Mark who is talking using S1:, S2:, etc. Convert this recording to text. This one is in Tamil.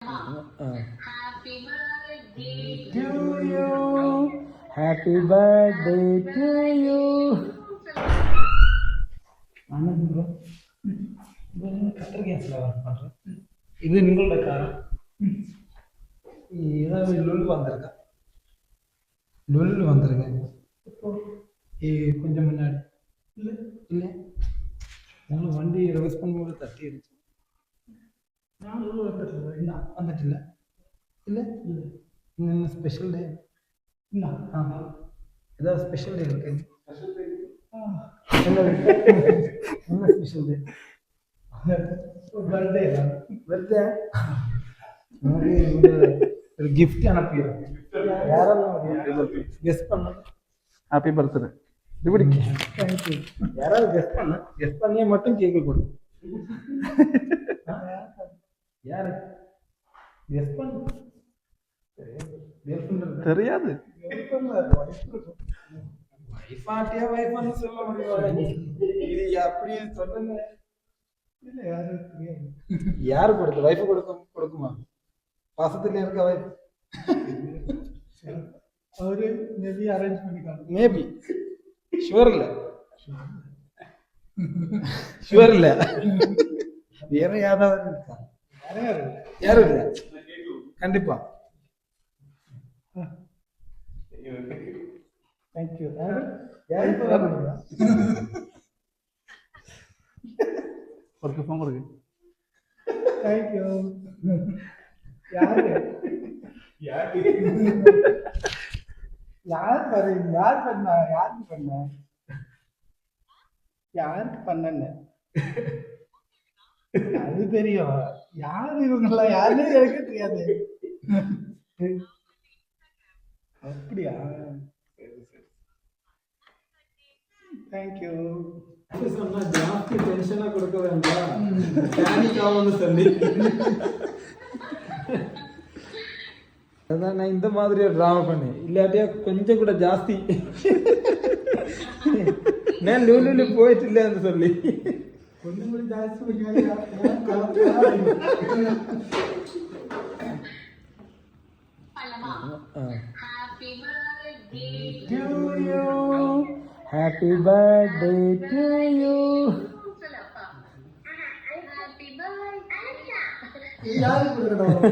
S1: Happy birthday to you. Happy birthday to you. Anand bro, கத்தர் கேஸ்ல ஒர்க் பண்றேன். இது உங்களோட காரா? ஏதாவது லுல் வந்திருக்கா? லுல் வந்திருக்கேன் கொஞ்சம் முன்னாடி. இல்லை இல்லை, நானும் வண்டி ரிவர்ஸ் பண்ணும்போது தட்டிடுச்சு. நான் லுல் வந்துட்டு இல்லை, வந்துட்டில்ல இல்லை இல்லை. இன்னும் ஸ்பெஷல் டே இல்லை? ஏதாவது ஸ்பெஷல் டே இருக்கு? என்ன ஸ்பெஷல் டே? பர்த்டே பர்த்டே ஒரு கிஃப்ட் அனுப்பிடுறேன். யாராவது கெஸ் பண்ண ஹாப்பி பர்த்டே இப்படி தேங்க்யூ. யாராவது கெஸ் பண்ணியே மட்டும் கேட்க கொடு. யாரு கெஸ் பண்ண தெரியாது. வைஃபாட்டியா வைஃப்னு சொல்ல முடியாது. இது அப்படி சொல்லுங்க. இல்ல யாரு தெரியாது. யாரு கொடுத்து வைஃப் கொடுக்குமா? பாசத்துல இருக்க வைஃப் அவரு மேபி அரேஞ்ச் பண்ணிக்கலாம். மேபி ஷுவர் இல்ல, ஷுவர் இல்ல. வேற யாராவது இருக்கா? யாரும் இல்ல கண்டிப்பா. தேங்க்யூ. ஒரு ஃபோன் கொடுக்கு. தேங்க்யூ. யாரு யாரு யார் பாரு, யார் பண்ணா? யாருக்கு பண்ண? யாருக்கு பண்ண அது தெரியும். யாரு இவங்கெல்லாம்? யாருன்னு எனக்கு தெரியாது. அப்படியா? தேங்க்யூ. சொன்னா ஜாஸ்தி டென்ஷனா கொடுக்க வேண்டாம், பேனிக் ஆகும்னு சொல்லி. அதான் நான் இந்த மாதிரி ட்ராமா பண்ணேன். இல்லாட்டியா கொஞ்சம் கூட ஜாஸ்தி நான் லூலு போயிட்டு இல்லைன்னு சொல்லி கொஞ்சம் கூட ஜாஸ்தி. Happy birthday to you. யாரு கொடுக்கணும்?